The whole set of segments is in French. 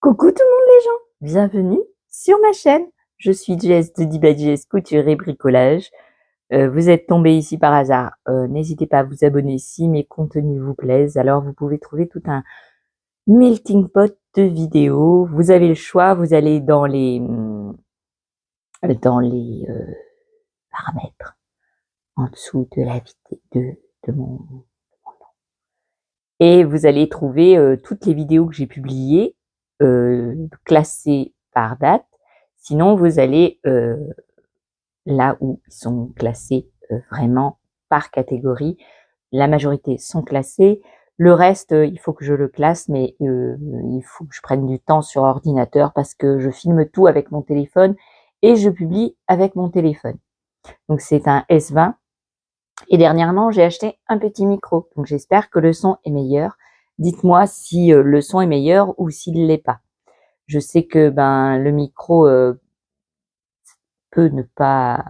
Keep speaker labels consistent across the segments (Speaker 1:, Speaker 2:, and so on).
Speaker 1: Coucou tout le monde les gens, bienvenue sur ma chaîne. Je suis Jess de Diba Jess Couture et Bricolage. Vous êtes tombé ici par hasard. N'hésitez pas à vous abonner si mes contenus vous plaisent. Alors vous pouvez trouver tout un melting pot de vidéos. Vous avez le choix, vous allez dans les paramètres en dessous de la vidéo de mon nom. Et vous allez trouver toutes les vidéos que j'ai publiées classées par date. Sinon, vous allez là où ils sont classés vraiment par catégorie. La majorité sont classés. Le reste, il faut que je le classe, mais il faut que je prenne du temps sur ordinateur parce que je filme tout avec mon téléphone et je publie avec mon téléphone. Donc c'est un S20. Et dernièrement, j'ai acheté un petit micro. Donc j'espère que le son est meilleur. Dites-moi si le son est meilleur ou s'il ne l'est pas. Je sais que le micro peut ne pas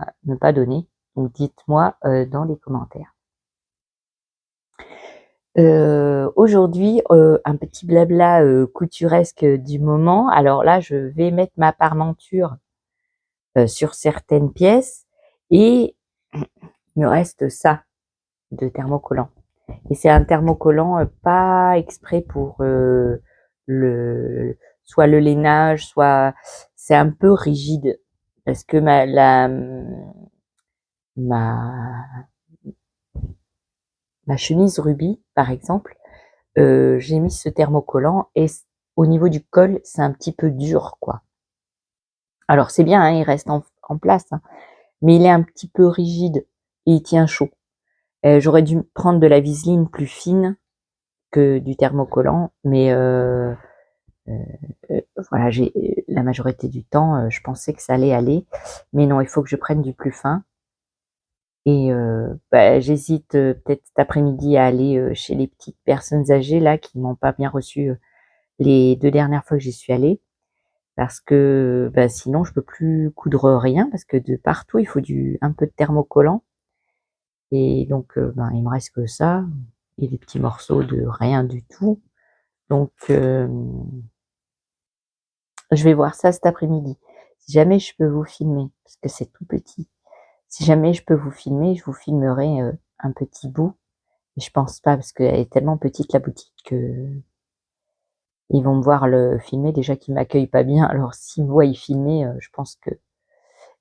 Speaker 1: donner. Donc dites-moi dans les commentaires. Aujourd'hui, un petit blabla couturesque du moment. Alors là, je vais mettre ma parmenture sur certaines pièces et il me reste ça de thermocollant. Et c'est un thermocollant pas exprès pour soit le lainage, soit c'est un peu rigide parce que ma chemise rubis par exemple, j'ai mis ce thermocollant et au niveau du col c'est un petit peu dur quoi. Alors c'est bien, hein, il reste en place, hein, mais il est un petit peu rigide et il tient chaud. J'aurais dû prendre de la viseline plus fine que du thermocollant, mais voilà, la majorité du temps, je pensais que ça allait aller, mais non, il faut que je prenne du plus fin. Et j'hésite peut-être cet après-midi à aller chez les petites personnes âgées là qui m'ont pas bien reçu les 2 dernières fois que j'y suis allée, parce que sinon je peux plus coudre rien parce que de partout il faut un peu de thermocollant et donc il me reste que ça et des petits morceaux de rien du tout. Donc je vais voir ça cet après-midi. Si jamais je peux vous filmer, parce que c'est tout petit. Si jamais je peux vous filmer, je vous filmerai un petit bout. Mais je pense pas, parce qu'elle est tellement petite la boutique que ils vont me voir le filmer. Déjà qu'ils m'accueillent pas bien. Alors s'ils me voient y filmer, je pense que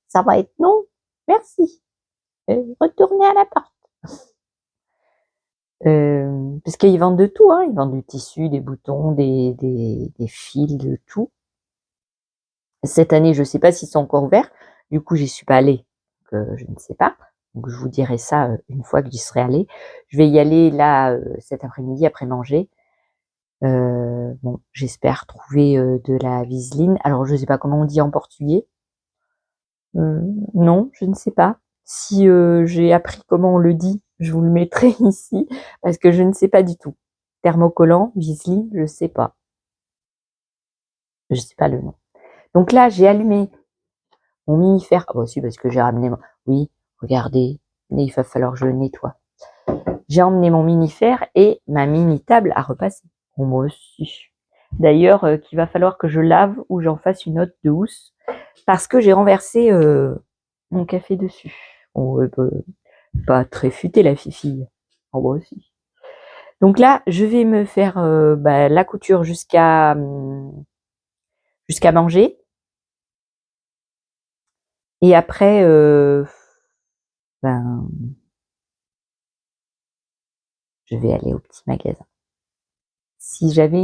Speaker 1: ça va être non. Merci. Retournez à l'appart. Parce qu'ils vendent de tout, hein. Ils vendent du tissu, des boutons, des fils, de tout. Cette année, je sais pas s'ils sont encore ouverts. Du coup, j'y suis pas allée. Je ne sais pas. Donc, je vous dirai ça une fois que j'y serai allée. Je vais y aller là cet après-midi après manger. Bon, j'espère trouver de la viseline. Alors, je sais pas comment on dit en portugais. Non, je ne sais pas. Si j'ai appris comment on le dit, je vous le mettrai ici parce que je ne sais pas du tout. Thermocollant, viseline, je sais pas. Je sais pas le nom. Donc là, j'ai allumé mon mini-fer. Ah bah si, parce que j'ai ramené... Oui, regardez, il va falloir que je le nettoie. J'ai emmené mon mini-fer et ma mini-table à repasser. Bon, moi aussi. D'ailleurs, qu'il va falloir que je lave ou j'en fasse une autre de housse parce que j'ai renversé mon café dessus. Bon, pas très futé la fifille. Oh, moi aussi. Donc là, je vais me faire la couture jusqu'à manger. Et après, je vais aller au petit magasin. Si j'avais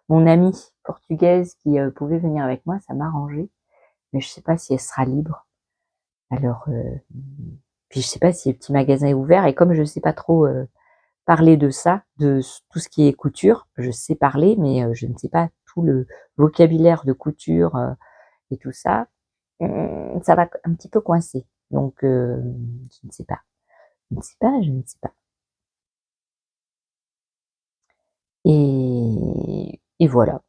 Speaker 1: mon amie portugaise qui pouvait venir avec moi, ça m'arrangeait. Mais je sais pas si elle sera libre. Alors, puis je sais pas si le petit magasin est ouvert. Et comme je sais pas trop parler de ça, de tout ce qui est couture, je sais parler, mais je ne sais pas tout le vocabulaire de couture et tout ça. Ça va un petit peu coincer. Donc, je ne sais pas. Je ne sais pas, je ne sais pas. Et voilà.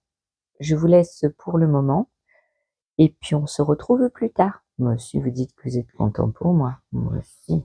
Speaker 1: Je vous laisse pour le moment. Et puis on se retrouve plus tard. Moi aussi, vous dites que vous êtes content pour moi. Moi aussi.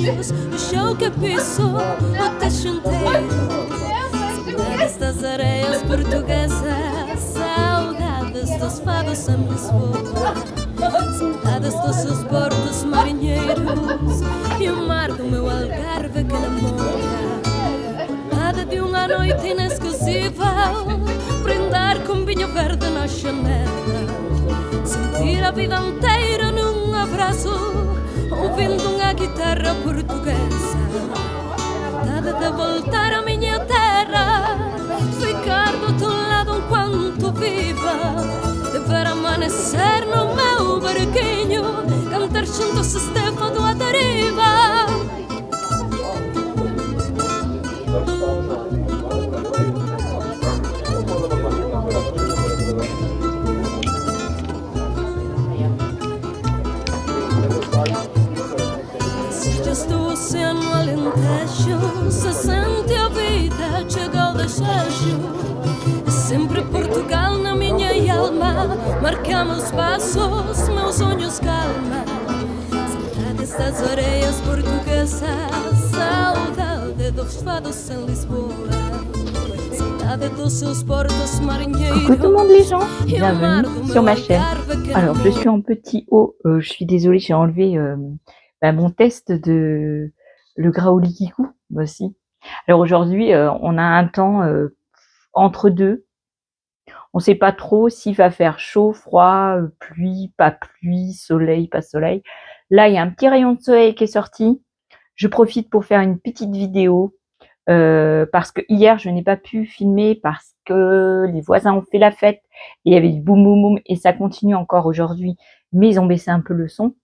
Speaker 2: sonhos, o chão que pisou, o techo inteiro. Saudades das areias portuguesas, saudades dos fados em Lisboa, saudades dos seus portos marinheiros e o mar do meu Algarve que namora. Saudade de uma noite inesquecível, brindar com vinho verde na janela, sentir a vida inteira num abraço, ouvindo uma guitarra portuguesa. Saudade de voltar à minha terra, ficar do outro lado enquanto viva, de ver amanhecer no meu barquinho, cantar junto se estefado à deriva. Do oceano Alentejo se sente a vida, chega o desejo. Sempre Portugal na minha alma, marca meus passos, meus olhos calma. Saudades das areias portuguesas, saudade dos fados em Lisboa, saudade dos seus portos marinheiros.
Speaker 1: Coucou tout le monde les gens, bienvenue sur ma chaîne. Alors je suis en petit haut, je suis désolée, j'ai enlevé mon test de le Graouli Kikou aussi. Alors aujourd'hui, on a un temps entre deux. On sait pas trop s'il va faire chaud, froid, pluie, pas pluie, soleil, pas soleil. Là, il y a un petit rayon de soleil qui est sorti. Je profite pour faire une petite vidéo parce que hier, je n'ai pas pu filmer parce que les voisins ont fait la fête. Et il y avait du boum boum boum et ça continue encore aujourd'hui. Mais ils ont baissé un peu le son.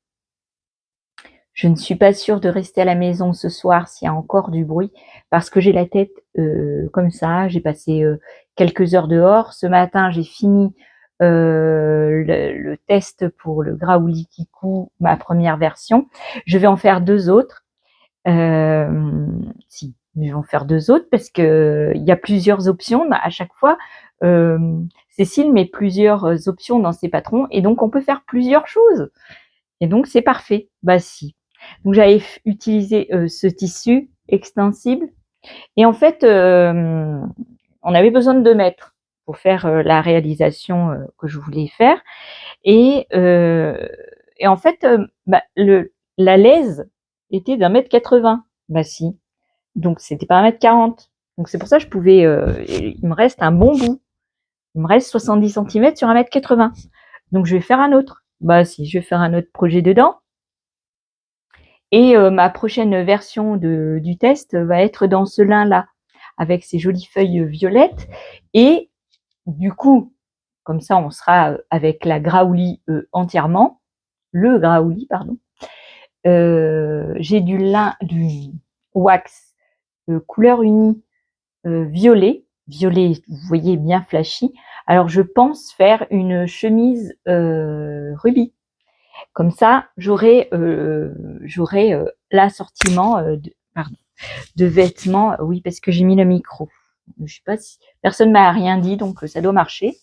Speaker 1: Je ne suis pas sûre de rester à la maison ce soir s'il y a encore du bruit parce que j'ai la tête comme ça. J'ai passé quelques heures dehors. Ce matin, j'ai fini le test pour le Graouli Kikou, ma première version. Je vais en faire deux autres. Si, je vais en faire deux autres parce que il y a plusieurs options à chaque fois. Cécile met plusieurs options dans ses patrons et donc on peut faire plusieurs choses. Et donc c'est parfait. Bah si. Donc j'avais utilisé ce tissu extensible et en fait on avait besoin de 2 mètres pour faire la réalisation que je voulais faire et en fait la laise était d'1,80 m. Bah si, donc c'était pas 1,40 m. Donc c'est pour ça que je pouvais il me reste un bon bout, il me reste 70 cm sur 1,80 m. Donc je vais faire un autre. Bah si, je vais faire un autre projet dedans. Et ma prochaine version du test va être dans ce lin-là, avec ces jolies feuilles violettes. Et du coup, comme ça, on sera avec la Graouli entièrement, le Graouli, pardon. J'ai du lin, du wax couleur unie violet, vous voyez bien flashy. Alors je pense faire une chemise rubis. Comme ça, j'aurai l'assortiment de vêtements. Oui, parce que j'ai mis le micro. Je sais pas si personne m'a rien dit, donc ça doit marcher.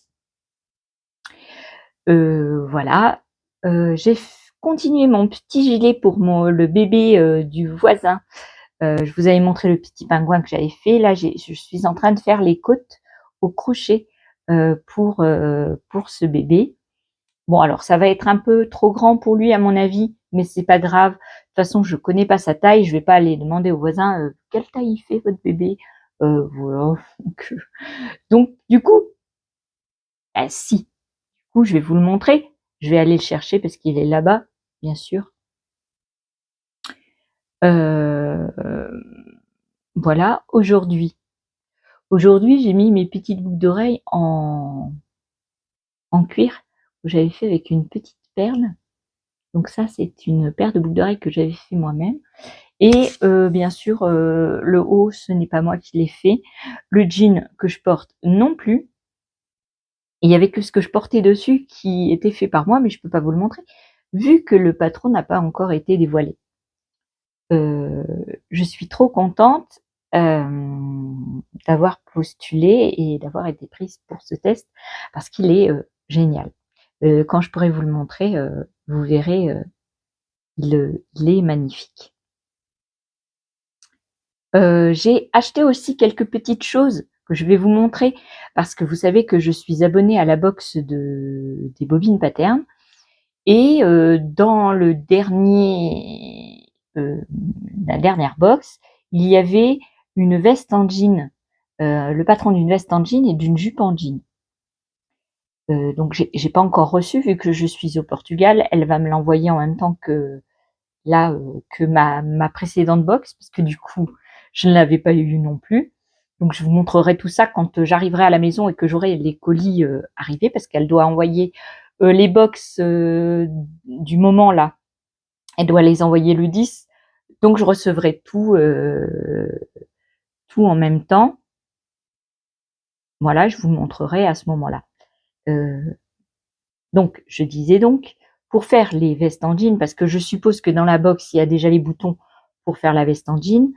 Speaker 1: Voilà. J'ai continué mon petit gilet pour le bébé du voisin. Je vous avais montré le petit pingouin que j'avais fait. Là, je suis en train de faire les côtes au crochet pour ce bébé. Bon, alors ça va être un peu trop grand pour lui à mon avis, mais c'est pas grave. De toute façon, je connais pas sa taille, je vais pas aller demander au voisin quelle taille il fait votre bébé. Voilà. Donc du coup, si. Du coup, je vais vous le montrer. Je vais aller le chercher parce qu'il est là-bas, bien sûr. Voilà. Aujourd'hui, j'ai mis mes petites boucles d'oreilles en cuir. J'avais fait avec une petite perle. Donc ça, c'est une paire de boucles d'oreilles que j'avais fait moi-même. Et bien sûr, le haut, ce n'est pas moi qui l'ai fait. Le jean que je porte non plus. Il y avait que ce que je portais dessus qui était fait par moi, mais je peux pas vous le montrer, vu que le patron n'a pas encore été dévoilé. Je suis trop contente d'avoir postulé et d'avoir été prise pour ce test parce qu'il est génial. Quand je pourrai vous le montrer, vous verrez, il est magnifique. J'ai acheté aussi quelques petites choses que je vais vous montrer parce que vous savez que je suis abonnée à la box des bobines Pattern et dans la dernière box, il y avait une veste en jean, le patron d'une veste en jean et d'une jupe en jean. Donc j'ai pas encore reçu vu que je suis au Portugal. Elle va me l'envoyer en même temps que là que ma précédente box parce que du coup je ne l'avais pas eu non plus. Donc je vous montrerai tout ça quand j'arriverai à la maison et que j'aurai les colis arrivés parce qu'elle doit envoyer les box du moment là. Elle doit les envoyer le 10. Donc je recevrai tout en même temps. Voilà, je vous montrerai à ce moment-là. Donc, je disais donc, pour faire les vestes en jean, parce que je suppose que dans la box, il y a déjà les boutons pour faire la veste en jean,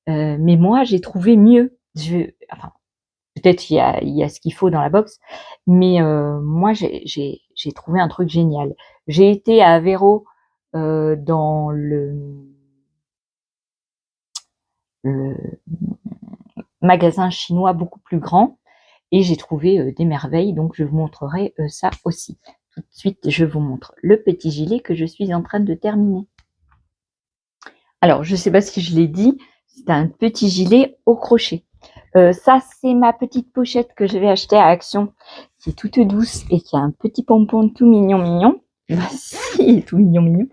Speaker 1: mais moi, j'ai trouvé mieux. Enfin, peut-être il y a ce qu'il faut dans la box, mais moi, j'ai trouvé un truc génial. J'ai été à Aveiro dans le magasin chinois beaucoup plus grand, et j'ai trouvé des merveilles, donc je vous montrerai ça aussi. Tout de suite, je vous montre le petit gilet que je suis en train de terminer. Alors, je ne sais pas si je l'ai dit, c'est un petit gilet au crochet. Ça, c'est ma petite pochette que je vais acheter à Action, qui est toute douce et qui a un petit pompon tout mignon. Bah, si, il est tout mignon.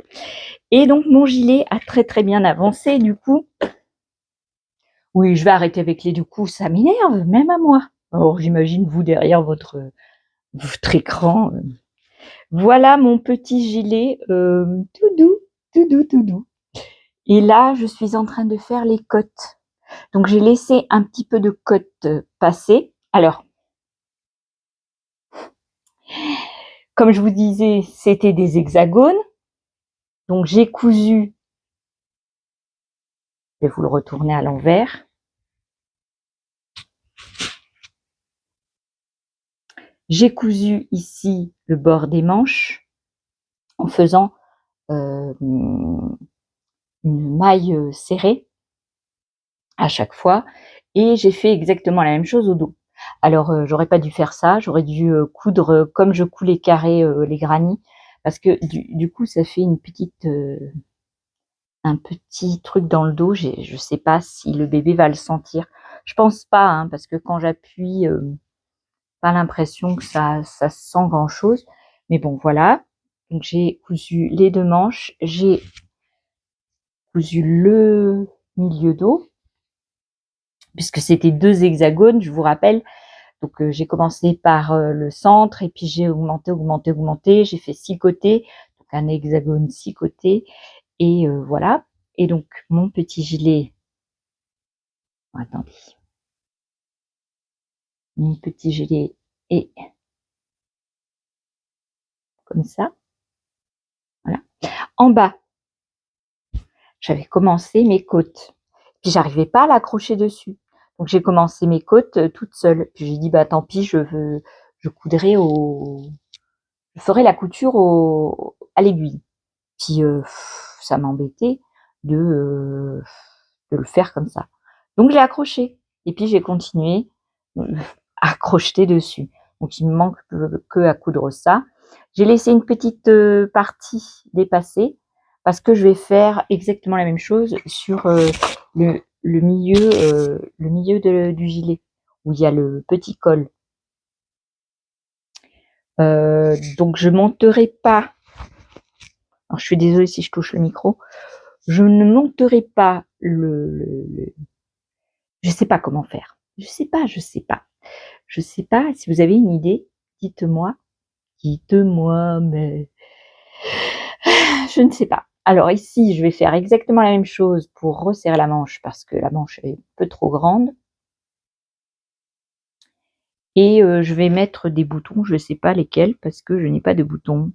Speaker 1: Et donc, mon gilet a très très bien avancé, du coup. Oui, je vais arrêter avec les du coup, ça m'énerve, même à moi. Alors, j'imagine vous derrière votre écran. Voilà mon petit gilet tout doux. Et là, je suis en train de faire les côtes. Donc, j'ai laissé un petit peu de côtes passer. Alors, comme je vous disais, c'était des hexagones. Donc, j'ai cousu. Je vais vous le retourner à l'envers. J'ai cousu ici le bord des manches en faisant une maille serrée à chaque fois, et j'ai fait exactement la même chose au dos. Alors j'aurais pas dû faire ça, j'aurais dû coudre comme je couds les carrés, les granits, parce que du coup ça fait une petite un petit truc dans le dos. Je sais pas si le bébé va le sentir. Je pense pas, hein, parce que quand j'appuie, pas l'impression que ça se sent grand chose. Mais bon, voilà. Donc j'ai cousu les deux manches, j'ai cousu le milieu dos, puisque c'était deux hexagones, je vous rappelle. Donc j'ai commencé par le centre et puis j'ai augmenté. J'ai fait 6 côtés, donc un hexagone 6 côtés, et voilà. Et donc mon petit gilet, attendez, mon petit gilet est comme ça. Voilà. En bas, j'avais commencé mes côtes, puis j'arrivais pas à l'accrocher dessus. Donc j'ai commencé mes côtes toute seule. Puis j'ai dit bah tant pis, je coudrai je ferai la couture à l'aiguille. Puis ça m'embêtait de le faire comme ça. Donc j'ai accroché et puis j'ai continué à crocheter dessus. Donc il me manque que à coudre ça. J'ai laissé une petite partie dépassée parce que je vais faire exactement la même chose sur le milieu du gilet où il y a le petit col. Donc je monterai pas. Alors je suis désolée si je touche le micro. Je ne monterai pas je sais pas comment faire. Je sais pas. Si vous avez une idée, dites-moi, mais je ne sais pas. Alors ici, je vais faire exactement la même chose pour resserrer la manche parce que la manche est un peu trop grande. Et je vais mettre des boutons, je ne sais pas lesquels parce que je n'ai pas de boutons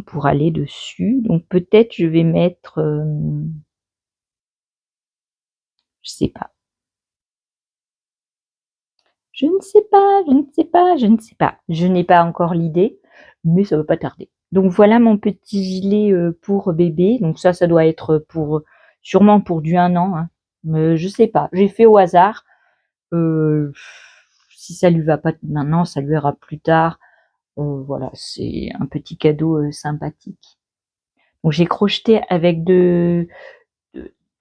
Speaker 1: pour aller dessus. Donc peut-être je vais mettre, je sais pas. Je ne sais pas. Je n'ai pas encore l'idée, mais ça va pas tarder. Donc voilà mon petit gilet pour bébé. Donc ça doit être sûrement pour du 1 an. Hein. Je sais pas, j'ai fait au hasard. Si ça lui va pas maintenant, ça lui ira plus tard. Voilà, c'est un petit cadeau sympathique. Donc j'ai crocheté avec de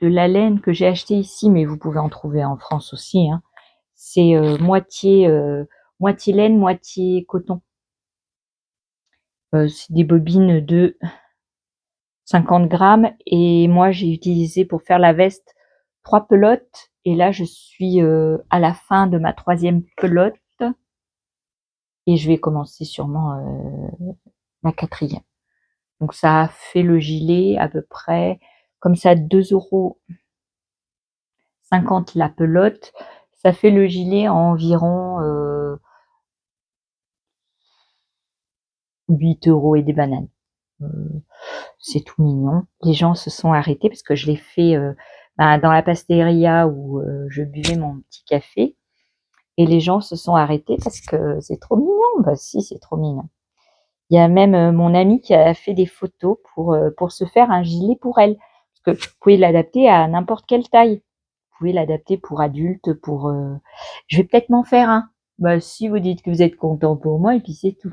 Speaker 1: la laine que j'ai acheté ici, mais vous pouvez en trouver en France aussi, hein. C'est moitié laine, moitié coton. C'est des bobines de 50 grammes et moi j'ai utilisé pour faire la veste 3 pelotes et là je suis à la fin de ma 3e pelote et je vais commencer sûrement la 4e. Donc ça fait le gilet à peu près comme ça 2,50 € la pelote. Ça fait le gilet à environ 8 € et des bananes. C'est tout mignon. Les gens se sont arrêtés parce que je l'ai fait dans la pasteria où je buvais mon petit café. Et les gens se sont arrêtés parce que c'est trop mignon. Bah si, c'est trop mignon. Il y a même mon amie qui a fait des photos pour se faire un gilet pour elle. Parce que vous pouvez l'adapter à n'importe quelle taille. Vous pouvez l'adapter pour adultes, pour... Je vais peut-être m'en faire un. Bah si vous dites que vous êtes content pour moi, et puis c'est tout.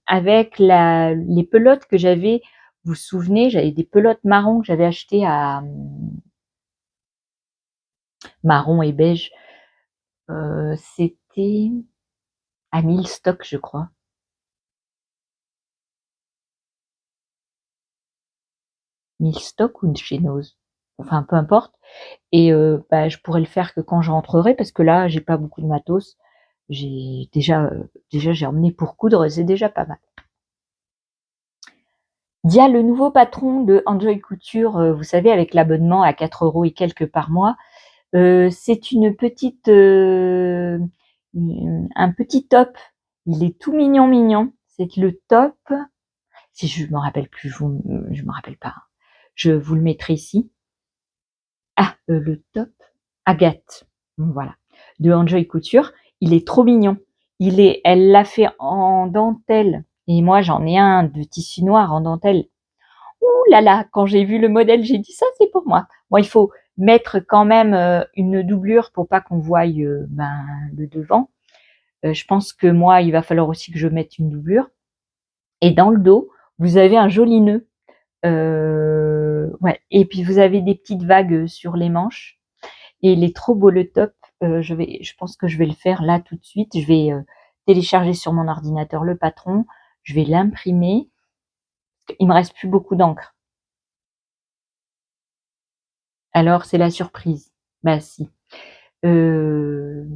Speaker 1: Avec les pelotes que j'avais, vous vous souvenez, j'avais des pelotes marron que j'avais achetées à marron et beige. C'était à Milstock, je crois. Milstock ou chez Noz. Enfin, peu importe. Et je pourrais le faire que quand je rentrerai parce que là, j'ai pas beaucoup de matos. J'ai déjà j'ai emmené pour coudre, c'est déjà pas mal. Il y a le nouveau patron de Enjoy Couture, vous savez, avec l'abonnement à 4 € et quelques par mois. C'est une petite, un petit top. Il est tout mignon, mignon. C'est le top. Si je me rappelle plus, je me rappelle pas. Je vous le mettrai ici. Ah, le top Agathe. Voilà. De Enjoy Couture. Il est trop mignon. Elle l'a fait en dentelle. Et moi, j'en ai un de tissu noir en dentelle. Ouh là là, quand j'ai vu le modèle, j'ai dit ça, c'est pour moi. Bon, il faut mettre quand même une doublure pour pas qu'on voie le devant. Je pense que moi, il va falloir aussi que je mette une doublure. Et dans le dos, vous avez un joli nœud. Ouais. Et puis vous avez des petites vagues sur les manches. Et il est trop beau le top. Je pense que je vais le faire là tout de suite. Je vais télécharger sur mon ordinateur le patron. Je vais l'imprimer. Il me reste plus beaucoup d'encre. Alors c'est la surprise. Bah si. On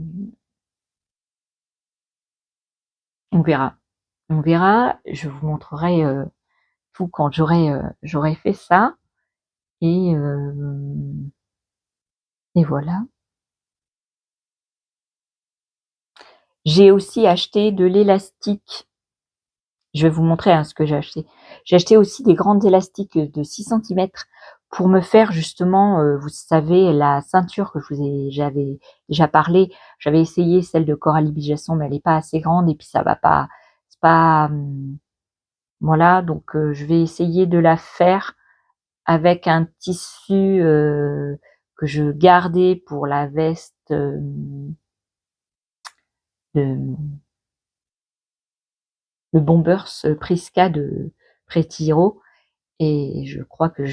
Speaker 1: verra. On verra. Je vous montrerai tout quand j'aurai fait ça. Et voilà. J'ai aussi acheté de l'élastique. Je vais vous montrer ce que j'ai acheté. J'ai acheté aussi des grandes élastiques de 6 cm pour me faire justement, vous savez, la ceinture que j'avais déjà parlé. J'avais essayé celle de Coralie Bijasson, mais elle n'est pas assez grande et puis ça va pas. C'est pas voilà, donc je vais essayer de la faire avec un tissu que je gardais pour la veste de le Bombers Prisca de Pretty Hero. Et je crois que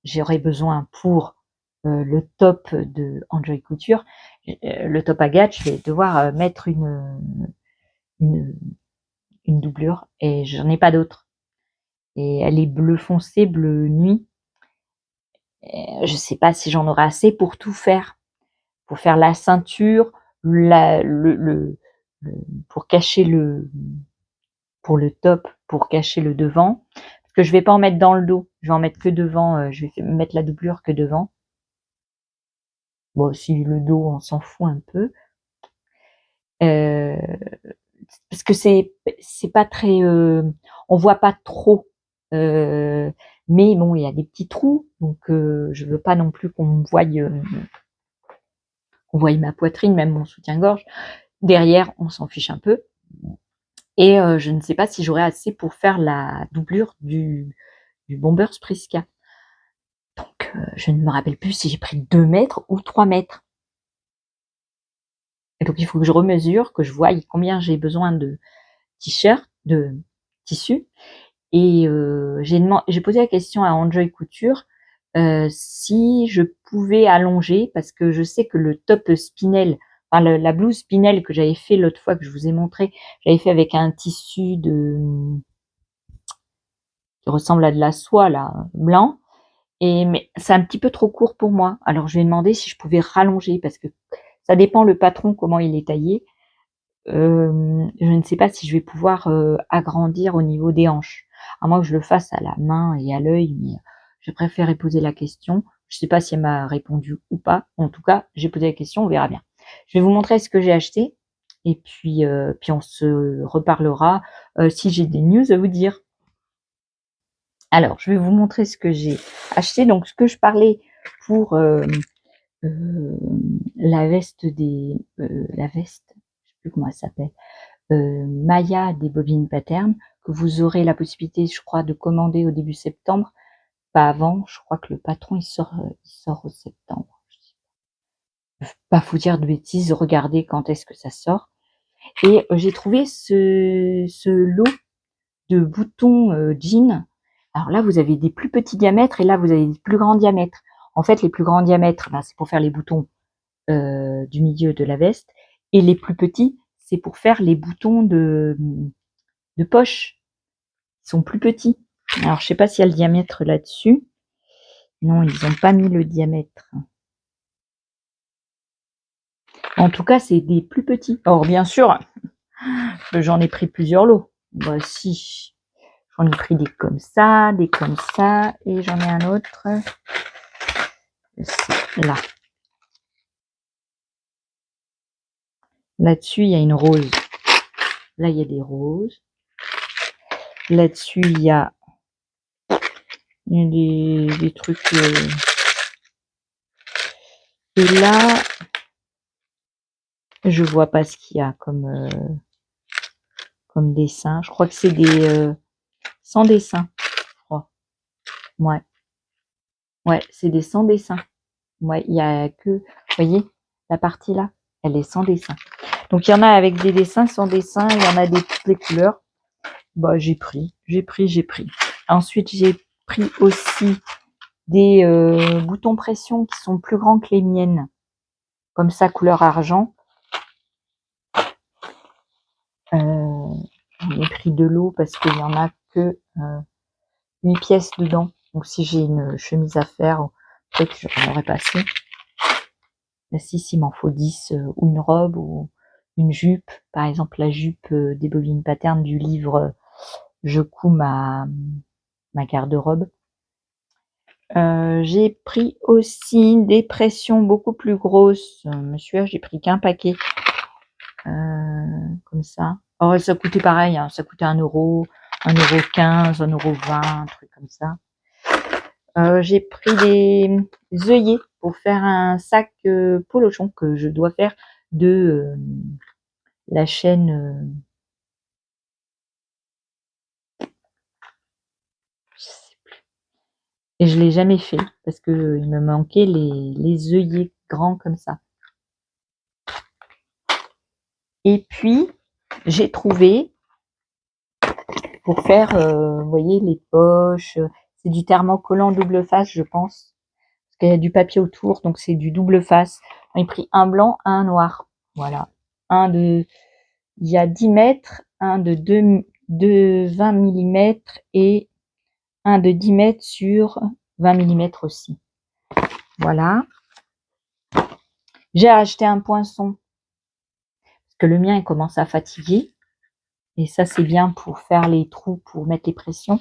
Speaker 1: j'aurai besoin pour le top de Enjoy Couture, le top Agathe, je vais devoir mettre une doublure et j'en ai pas d'autre. Et elle est bleu foncé, bleu nuit. Et je sais pas si j'en aurai assez pour tout faire, pour faire la ceinture, pour cacher pour le top, pour cacher le devant. Que je vais pas en mettre dans le dos, je vais en mettre que devant, je vais mettre la doublure que devant. Bon, si le dos, on s'en fout un peu. Parce que c'est pas très, on voit pas trop. Mais bon, il y a des petits trous, donc je veux pas non plus qu'on voie ma poitrine, même mon soutien-gorge. Derrière, on s'en fiche un peu. Et je ne sais pas si j'aurai assez pour faire la doublure du Bombers Prisca. Donc je ne me rappelle plus si j'ai pris 2 mètres ou 3 mètres. Et donc, il faut que je remesure, que je voie combien j'ai besoin de t-shirts, de tissu. Et j'ai posé la question à Enjoy Couture si je pouvais allonger, parce que je sais que le top spinel, enfin la blouse spinel que j'avais fait l'autre fois, que je vous ai montré, j'avais fait avec un tissu qui ressemble à de la soie là, blanc. Mais c'est un petit peu trop court pour moi. Alors je lui ai demandé si je pouvais rallonger, parce que ça dépend le patron comment il est taillé. Je ne sais pas si je vais pouvoir agrandir au niveau des hanches. À moins que je le fasse à la main et à l'œil, mais je préférerais poser la question. Je ne sais pas si elle m'a répondu ou pas. En tout cas, j'ai posé la question, on verra bien. Je vais vous montrer ce que j'ai acheté et puis on se reparlera si j'ai des news à vous dire. Alors, je vais vous montrer ce que j'ai acheté. Donc, ce que je parlais pour la veste la veste, je sais plus comment elle s'appelle, Maya des bobines Pattern, que vous aurez la possibilité, je crois, de commander au début septembre. Pas avant, je crois que le patron il sort au septembre. Je ne vais pas vous dire de bêtises, regardez quand est-ce que ça sort. Et j'ai trouvé ce lot de boutons jeans. Alors là, vous avez des plus petits diamètres et là, vous avez des plus grands diamètres. En fait, les plus grands diamètres, c'est pour faire les boutons du milieu de la veste. Et les plus petits, c'est pour faire les boutons de poche. Ils sont plus petits. Alors, je sais pas s'il y a le diamètre là-dessus. Non, ils n'ont pas mis le diamètre. En tout cas, c'est des plus petits. Or, bien sûr, j'en ai pris plusieurs lots. Voici. J'en ai pris des comme ça, et j'en ai un autre. Là. Là-dessus, il y a une rose. Là, il y a des roses. Là-dessus, il y a des trucs. Et là, je vois pas ce qu'il y a comme dessin. Je crois que c'est des sans dessin. Je crois. Ouais. Ouais, c'est des sans dessin. Ouais, il y a que, vous voyez, la partie là, elle est sans dessin. Donc il y en a avec des dessins, sans dessin, il y en a des toutes les couleurs. Bah j'ai pris. Ensuite j'ai pris aussi des boutons pression qui sont plus grands que les miennes, comme ça couleur argent. J'ai pris de l'eau parce qu'il y en a que 8 pièces dedans. Donc si j'ai une chemise à faire, peut-être que j'en aurais passé. Là, si il m'en faut 10 ou une robe ou une jupe. Par exemple, la jupe des bobines Pattern du livre Je couds ma garde-robe. J'ai pris aussi des pressions beaucoup plus grosses. Monsieur, j'ai pris qu'un paquet. Comme ça. Alors, ça coûtait pareil, hein, ça coûtait 1 euro, 1,15 €, 1,20 €, un truc comme ça. J'ai pris des œillets pour faire un sac polochon que je dois faire de la chaîne. Je sais plus. Et je l'ai jamais fait parce que il me manquait les œillets grands comme ça. Et puis j'ai trouvé pour faire, vous voyez, les poches. C'est du thermocollant double face, je pense. Parce qu'il y a du papier autour, donc c'est du double face. J'ai pris un blanc, un noir. Voilà. Il y a 10 mètres, un de 20 mm et un de 10 mètres sur 20 mm aussi. Voilà. J'ai acheté un poinçon. Parce que le mien, il commence à fatiguer. Et ça, c'est bien pour faire les trous, pour mettre les pressions.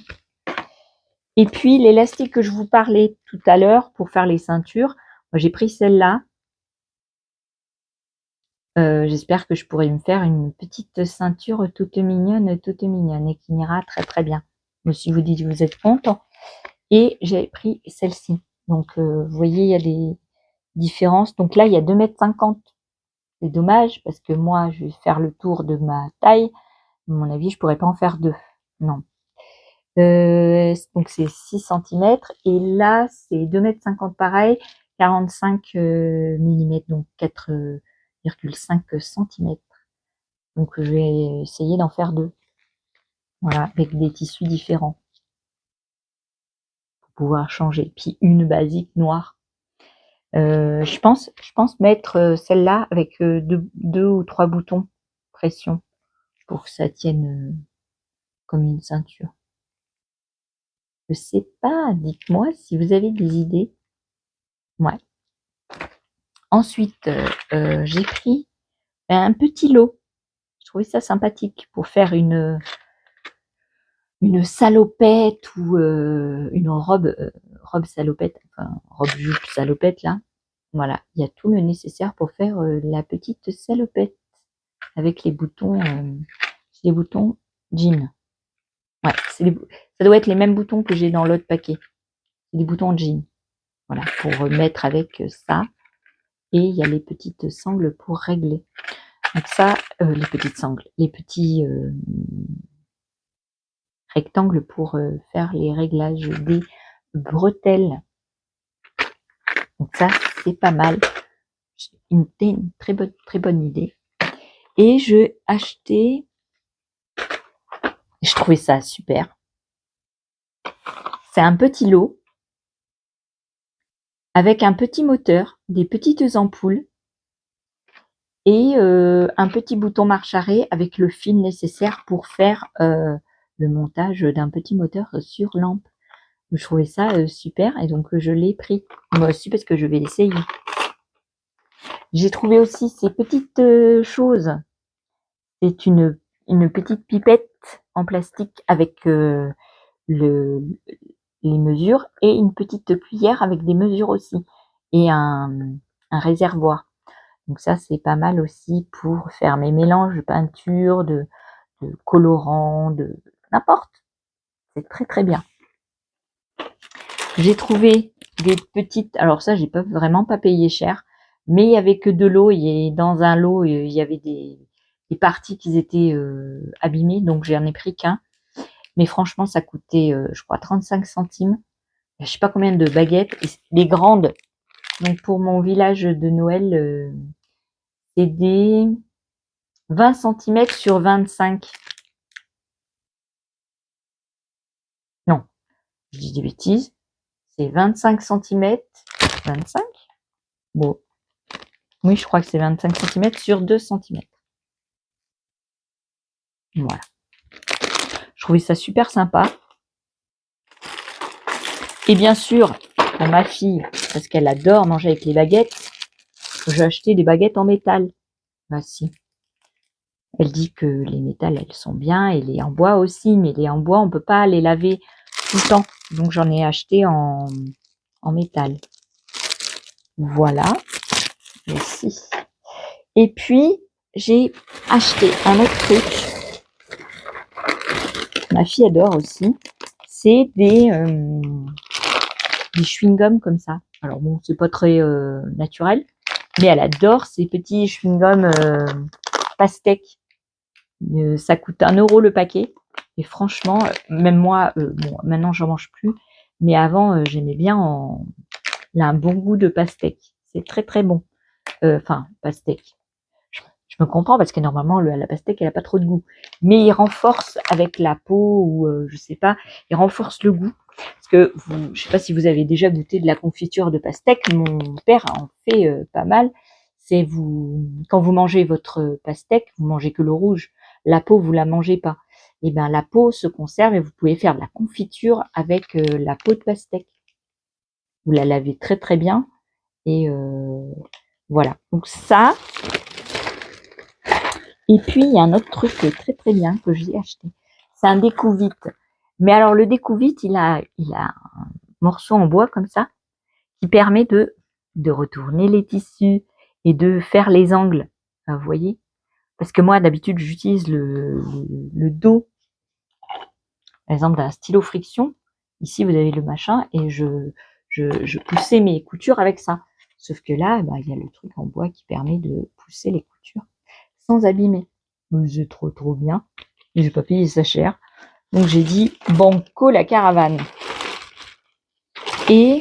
Speaker 1: Et puis, l'élastique que je vous parlais tout à l'heure pour faire les ceintures, j'ai pris celle-là. J'espère que je pourrai me faire une petite ceinture toute mignonne et qui m'ira très très bien. Si vous dites que vous êtes content. Et j'ai pris celle-ci. Donc, vous voyez, il y a des différences. Donc là, il y a 2,50 m. C'est dommage parce que moi, je vais faire le tour de ma taille. À mon avis, je pourrais pas en faire deux. Non. Donc c'est 6 cm et là c'est 2,50 m pareil, 45 mm, donc 4,5 cm. Donc je vais essayer d'en faire 2. Voilà, avec des tissus différents pour pouvoir changer. Puis une basique noire. Je pense mettre celle-là avec 2 ou 3 boutons pression pour que ça tienne comme une ceinture. Je sais pas, dites-moi si vous avez des idées. Ouais. Ensuite, j'ai pris un petit lot. Je trouvais ça sympathique pour faire une salopette ou une robe salopette, enfin robe jupe salopette là. Voilà, il y a tout le nécessaire pour faire la petite salopette avec les boutons jean. Ouais, ça doit être les mêmes boutons que j'ai dans l'autre paquet. C'est des boutons jean. Voilà, pour mettre avec ça. Et il y a les petites sangles pour régler. Donc ça, les petites sangles, les petits rectangles pour faire les réglages des bretelles. Donc ça, c'est pas mal. Une très bonne idée. Et j'ai acheté, je trouvais ça super. C'est un petit lot avec un petit moteur, des petites ampoules et un petit bouton marche arrêt avec le fil nécessaire pour faire le montage d'un petit moteur sur lampe. Je trouvais ça super et donc je l'ai pris. Moi aussi parce que je vais l'essayer. J'ai trouvé aussi ces petites choses. C'est une petite pipette en plastique avec les mesures et une petite cuillère avec des mesures aussi et un réservoir. Donc ça c'est pas mal aussi pour faire mes mélanges de peinture, de colorant, de n'importe. C'est très bien. J'ai trouvé des petites, alors ça j'ai vraiment pas payé cher, mais il y avait que de l'eau et dans un lot il y avait des parties qui étaient abîmées, donc j'en ai pris qu'un. Mais franchement ça coûtait je crois 35 centimes. Je sais pas combien de baguettes, et les grandes. Donc pour mon village de Noël, c'est des 20 cm sur 25. Non, je dis des bêtises. C'est 25 cm. 25 ? Bon. Oui, je crois que c'est 25 cm sur 2 cm. Voilà. Je trouvais ça super sympa. Et bien sûr, pour ma fille, parce qu'elle adore manger avec les baguettes, j'ai acheté des baguettes en métal. Bah si. Elle dit que les métals, elles sont bien, et les en bois aussi, mais les en bois, on peut pas les laver tout le temps. Donc j'en ai acheté en métal. Voilà. Merci. Et puis, j'ai acheté un autre truc. Ma fille adore aussi. C'est des chewing-gums comme ça. Alors bon, c'est pas très naturel, mais elle adore ces petits chewing-gums pastèques. Ça coûte 1 € le paquet. Et franchement, même moi, bon, maintenant j'en mange plus, mais avant j'aimais bien. Il a un bon goût de pastèque. C'est très bon. Enfin, pastèque. Je me comprends parce que normalement la pastèque elle a pas trop de goût, mais il renforce avec la peau ou je sais pas, il renforce le goût. Parce que je sais pas si vous avez déjà goûté de la confiture de pastèque. Mon père en fait pas mal. C'est quand vous mangez votre pastèque, vous mangez que le rouge. La peau vous la mangez pas. Et ben la peau se conserve et vous pouvez faire de la confiture avec la peau de pastèque. Vous la lavez très bien et voilà. Donc ça. Et puis, il y a un autre truc très bien que j'ai acheté. C'est un découvite. Mais alors, le découvite, il a un morceau en bois comme ça qui permet de retourner les tissus et de faire les angles. Vous voyez? Parce que moi, d'habitude, j'utilise le dos, par exemple, d'un stylo friction. Ici, vous avez le machin et je poussais mes coutures avec ça. Sauf que là, il y a le truc en bois qui permet de pousser les coutures sans abîmer. C'est trop bien. Et j'ai pas payé ça cher. Donc j'ai dit banco la caravane. Et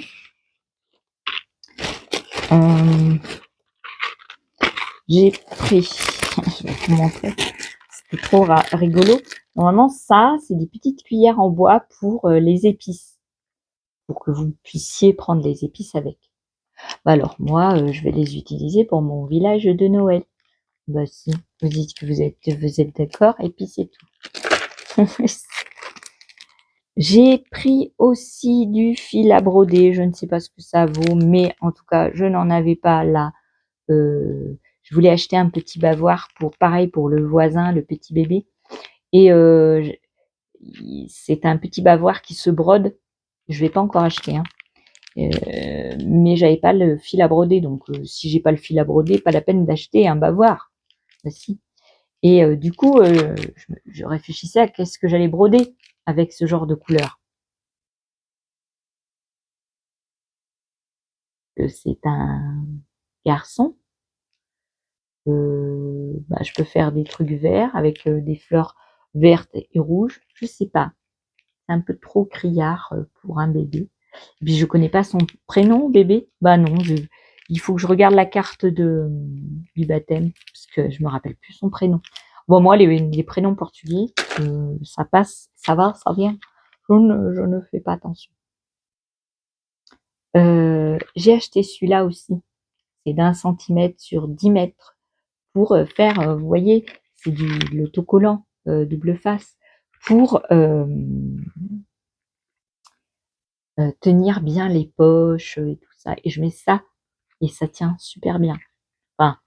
Speaker 1: j'ai pris, je vais vous montrer, c'était trop rigolo. Normalement, ça, c'est des petites cuillères en bois pour les épices, pour que vous puissiez prendre les épices avec. Bah alors, moi, je vais les utiliser pour mon village de Noël. Bah si, vous dites que vous êtes d'accord, et puis c'est tout. J'ai pris aussi du fil à broder, je ne sais pas ce que ça vaut, mais en tout cas, je n'en avais pas là. Je voulais acheter un petit bavoir pareil pour le voisin, le petit bébé. Et c'est un petit bavoir qui se brode. Je vais pas encore acheter, hein. Mais j'avais pas le fil à broder, donc si j'ai pas le fil à broder, pas la peine d'acheter un bavoir. Bah, si. Et du coup, je réfléchissais à qu'est-ce que j'allais broder avec ce genre de couleur. C'est un garçon. Je peux faire des trucs verts avec des fleurs vertes et rouges. Je sais pas. C'est un peu trop criard pour un bébé. Et puis je connais pas son prénom, bébé. Bah non, il faut que je regarde la carte du baptême parce que je me rappelle plus son prénom. Bon, moi les prénoms portugais, ça passe, ça va, ça vient. Je ne fais pas attention. J'ai acheté celui-là aussi. C'est d'1 centimètre sur 10 mètres pour faire, vous voyez, c'est du l'autocollant double face pour tenir bien les poches et tout ça. Et je mets ça et ça tient super bien. Enfin,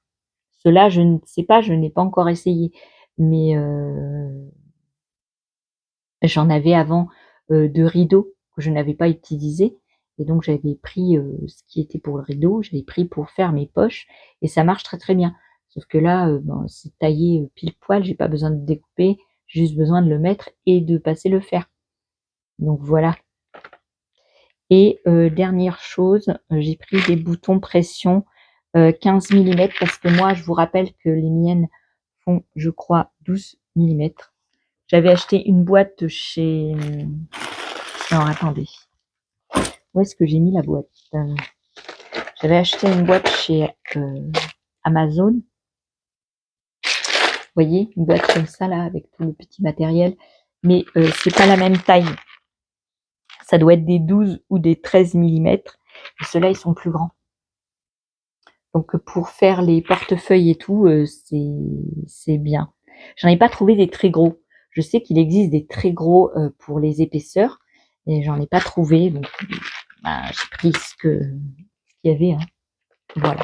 Speaker 1: cela, je ne sais pas, je n'ai pas encore essayé, mais j'en avais avant de rideaux que je n'avais pas utilisé. Et donc j'avais pris ce qui était pour le rideau, j'avais pris pour faire mes poches et ça marche très très bien. Sauf que là, c'est taillé pile poil, j'ai pas besoin de découper, j'ai juste besoin de le mettre et de passer le fer. Donc voilà. Et dernière chose, j'ai pris des boutons pression 15 mm parce que moi, je vous rappelle que les miennes font, je crois, 12 mm. J'avais acheté une boîte chez... Alors, attendez. Où est-ce que j'ai mis la boîte? J'avais acheté une boîte chez Amazon. Vous voyez, une boîte comme ça, là, avec tout le petit matériel. Mais c'est pas la même taille. Ça doit être des 12 ou des 13 mm. Et ceux-là, ils sont plus grands. Donc, pour faire les portefeuilles et tout, c'est bien. J'en ai pas trouvé des très gros. Je sais qu'il existe des très gros pour les épaisseurs. Et j'en ai pas trouvé. Donc, j'ai pris ce qu'il y avait. Hein. Voilà.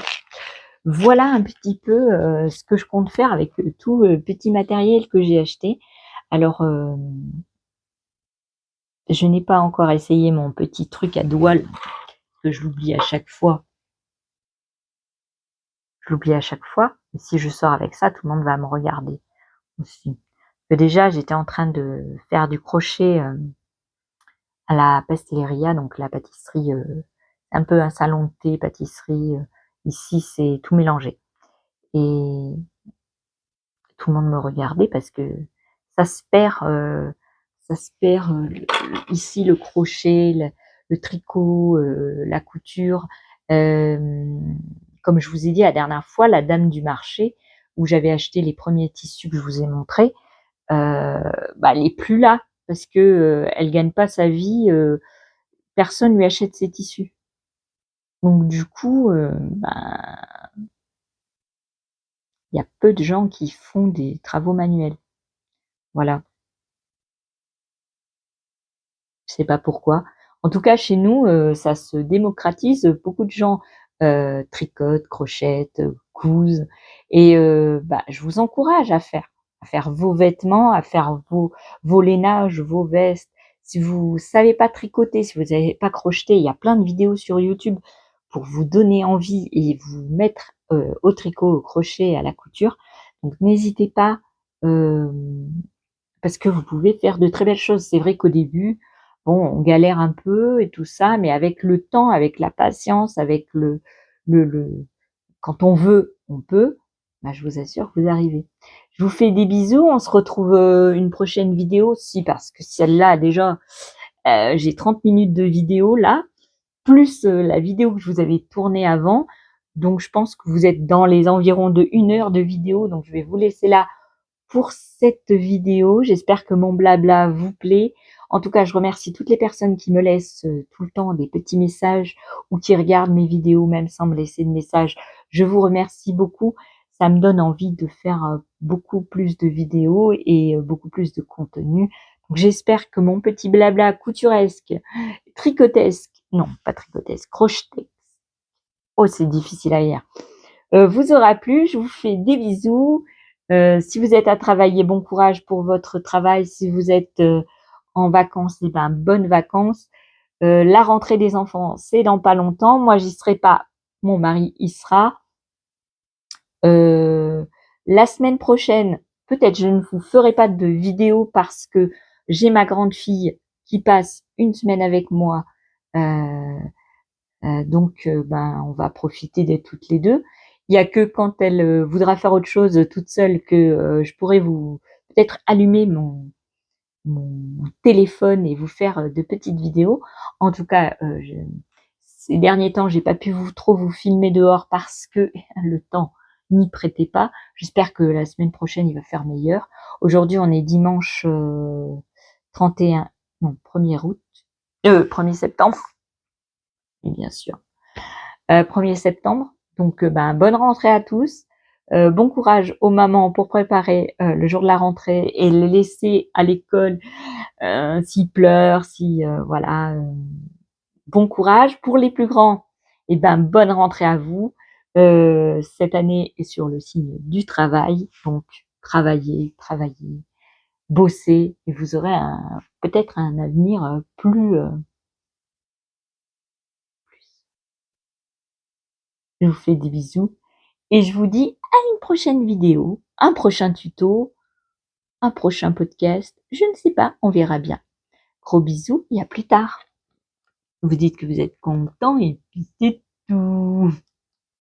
Speaker 1: Voilà un petit peu ce que je compte faire avec tout le petit matériel que j'ai acheté. Alors, je n'ai pas encore essayé mon petit truc à doigts, que je l'oublie à chaque fois. Et si je sors avec ça, tout le monde va me regarder aussi. Que déjà, j'étais en train de faire du crochet à la Pastelleria, donc la pâtisserie, un peu un salon de thé, pâtisserie. Ici, c'est tout mélangé. Et tout le monde me regardait parce que ça se perd ici le crochet, le tricot, la couture. Comme je vous ai dit la dernière fois, la dame du marché où j'avais acheté les premiers tissus que je vous ai montrés, elle est plus là parce que elle gagne pas sa vie, personne lui achète ses tissus. Donc du coup, il y a peu de gens qui font des travaux manuels. Voilà. Je sais pas pourquoi. En tout cas, chez nous, ça se démocratise. Beaucoup de gens tricotent, crochettent, cousent. Et je vous encourage à faire vos vêtements, à faire vos lainages, vos vestes. Si vous savez pas tricoter, si vous savez pas crocheter, il y a plein de vidéos sur YouTube pour vous donner envie et vous mettre au tricot, au crochet, à la couture. Donc n'hésitez pas, parce que vous pouvez faire de très belles choses. C'est vrai qu'au début, bon, on galère un peu et tout ça, mais avec le temps, avec la patience, avec le quand on veut, on peut. Je vous assure que vous arrivez. Je vous fais des bisous. On se retrouve une prochaine vidéo aussi parce que celle-là, déjà, j'ai 30 minutes de vidéo là, plus la vidéo que je vous avais tournée avant. Donc, je pense que vous êtes dans les environs de 1 heure de vidéo. Donc, je vais vous laisser là pour cette vidéo. J'espère que mon blabla vous plaît. En tout cas, je remercie toutes les personnes qui me laissent tout le temps des petits messages ou qui regardent mes vidéos même sans me laisser de messages. Je vous remercie beaucoup. Ça me donne envie de faire beaucoup plus de vidéos et beaucoup plus de contenu. Donc, j'espère que mon petit blabla couturesque, tricotesque, non, pas tricotesque, crochetesque, oh, c'est difficile à dire, vous aura plu. Je vous fais des bisous. Si vous êtes à travailler, bon courage pour votre travail. Si vous êtes en vacances, eh ben, bonnes vacances. La rentrée des enfants, c'est dans pas longtemps. Moi, j'y serai pas. Mon mari y sera. La semaine prochaine, peut-être je ne vous ferai pas de vidéo parce que j'ai ma grande fille qui passe une semaine avec moi. Donc, ben, on va profiter d'être toutes les deux. Il y a que quand elle voudra faire autre chose toute seule que je pourrai vous peut-être allumer mon téléphone et vous faire de petites vidéos. En tout cas, ces derniers temps, j'ai pas pu trop vous filmer dehors parce que le temps n'y prêtait pas. J'espère que la semaine prochaine, il va faire meilleur. Aujourd'hui, on est dimanche 31, non, 1er août, 1er septembre, et bien sûr. 1er septembre. Donc, ben, bonne rentrée à tous. Bon courage aux mamans pour préparer le jour de la rentrée et les laisser à l'école s'ils pleurent, voilà. Bon courage. Pour les plus grands, et ben, bonne rentrée à vous. Cette année est sur le signe du travail. Donc, travaillez, bossez et vous aurez peut-être un avenir plus... Je vous fais des bisous et je vous dis à une prochaine vidéo, un prochain tuto, un prochain podcast. Je ne sais pas, on verra bien. Gros bisous et à plus tard. Vous dites que vous êtes content et puis c'est tout.